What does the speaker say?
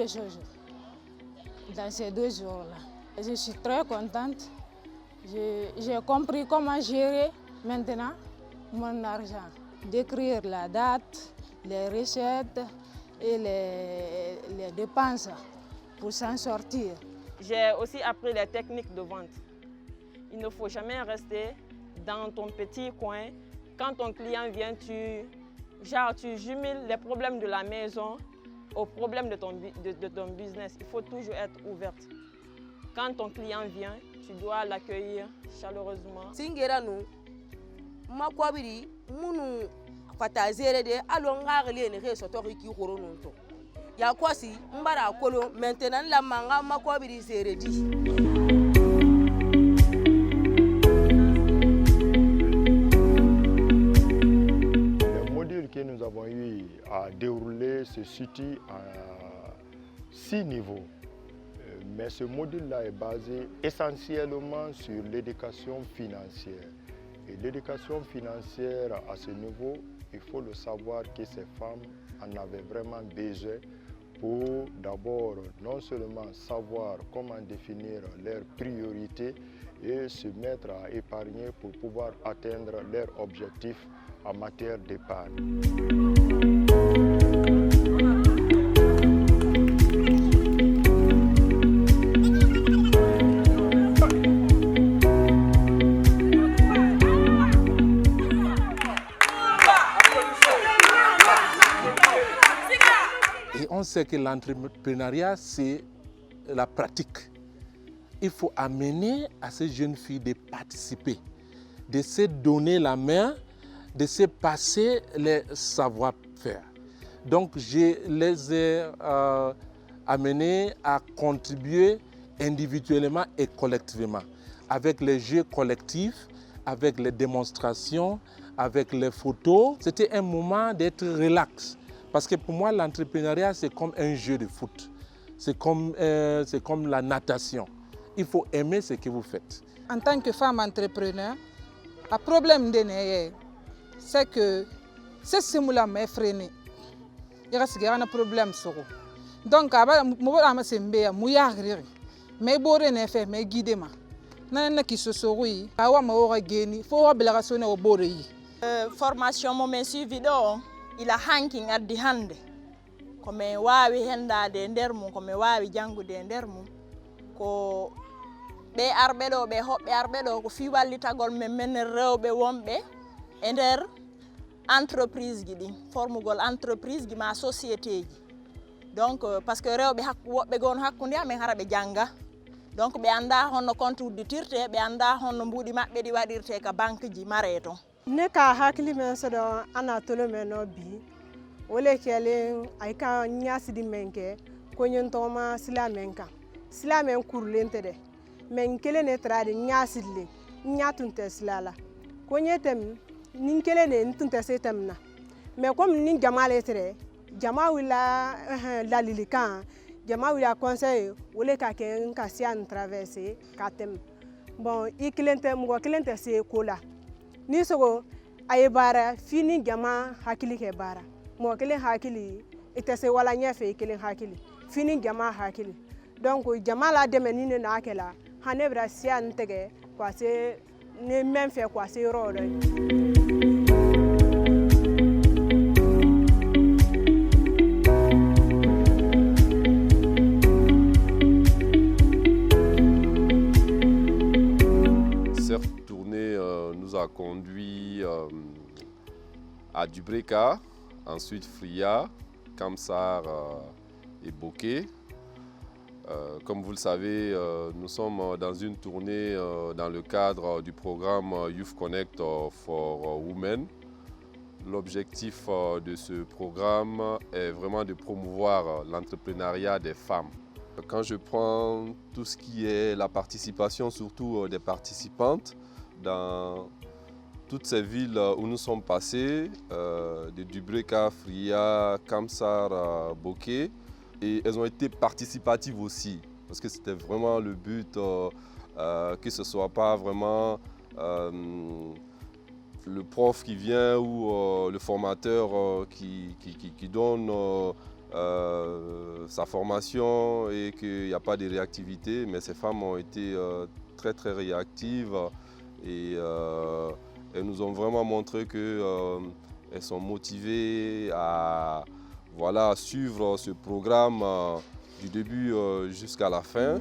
de choses dans ces 2 jours-là. Je suis très contente. J'ai compris comment gérer maintenant mon argent. D'écrire la date, les recettes et les dépenses pour s'en sortir. J'ai aussi appris les techniques de vente. Il ne faut jamais rester dans ton petit coin. Quand ton client vient, tu jumeles les problèmes de la maison aux problèmes de ton business. Il faut toujours être ouverte. Quand ton client vient, tu dois l'accueillir chaleureusement. Singeranu, makwabiri, munu fatazere de alongarele ne resotori ki korononto. Ya kwasi mbara kolo maintenant la manga makwabiri zeredi. Que nous avons eu à dérouler se situe à 6 niveaux. Mais ce module-là est basé essentiellement sur l'éducation financière. Et l'éducation financière à ce niveau, il faut le savoir que ces femmes en avaient vraiment besoin pour d'abord non seulement savoir comment définir leurs priorités et se mettre à épargner pour pouvoir atteindre leurs objectifs en matière d'épargne. Et on sait que l'entrepreneuriat, c'est la pratique. Il faut amener à ces jeunes filles de participer, de se donner la main, de se passer les savoir-faire. Donc, je les ai amenés à contribuer individuellement et collectivement, avec les jeux collectifs, avec les démonstrations, avec les photos. C'était un moment d'être relax. Parce que pour moi, l'entrepreneuriat, c'est comme un jeu de foot. C'est comme la natation. Il faut aimer ce que vous faites. En tant que femme entrepreneur, le problème de c'est que c'est ce qui m'a freiné. Il y a un problème sur eux. Donc, je vais me mais je vais faire mais guider moi. Nana qui se sourit, awa ma ora geni, faut ablaration au bori. Formation mo men suivi do, ila hanking at the hand. Comme wawi henda de nder mum, comme wawi jangude nder mum ko be arbe do be hobbe arbe do ko fi wallitagol men rewbe wombe e nder entreprise gi din formugol entreprise gi ma société ji. Donc parce que rewbe wobbe gon hakkunde amen harabe janga. Donc be anda honno compte udditirte, be anda honno mbudi mabbe di wadirte ka banque ji mareton. Ne ka hakili men so do ana tolo men no bi wole kele ay ka nyasi di menke ko nyon toma silamenka silamen kurlente de men kele ne trade nyasi le nyatun teslala ko nyetem nin kele ne ntunte setemna mais comme nin jamale tere jama wila la lilikan jama wila conseil wole ka ken ka sian traverser katem bon ikilente mo kilente se kola ni sogo ay bara fini jama hakili ke bara mo kelen hakili ite se wala nyefe kelen hakili fini jama hakili donc jama la demenine na akela hanebra sian tege kwa se ne même fait quoi c'est rôle. Cette tournée nous a conduit à Dubreka, ensuite Fria, Kamsar et Bokeh. Comme vous le savez, nous sommes dans une tournée dans le cadre du programme Youth Connect for Women. L'objectif de ce programme est vraiment de promouvoir l'entrepreneuriat des femmes. Quand je prends tout ce qui est la participation, surtout des participantes, dans toutes ces villes où nous sommes passés, de Dubreka, Fria, Kamsar, Bokeh, et elles ont été participatives aussi, parce que c'était vraiment le but que ce ne soit pas vraiment le prof qui vient ou le formateur qui donne sa formation et qu'il n'y a pas de réactivité, mais ces femmes ont été très très réactives et elles nous ont vraiment montré qu'elles sont motivées à suivre ce programme du début jusqu'à la fin.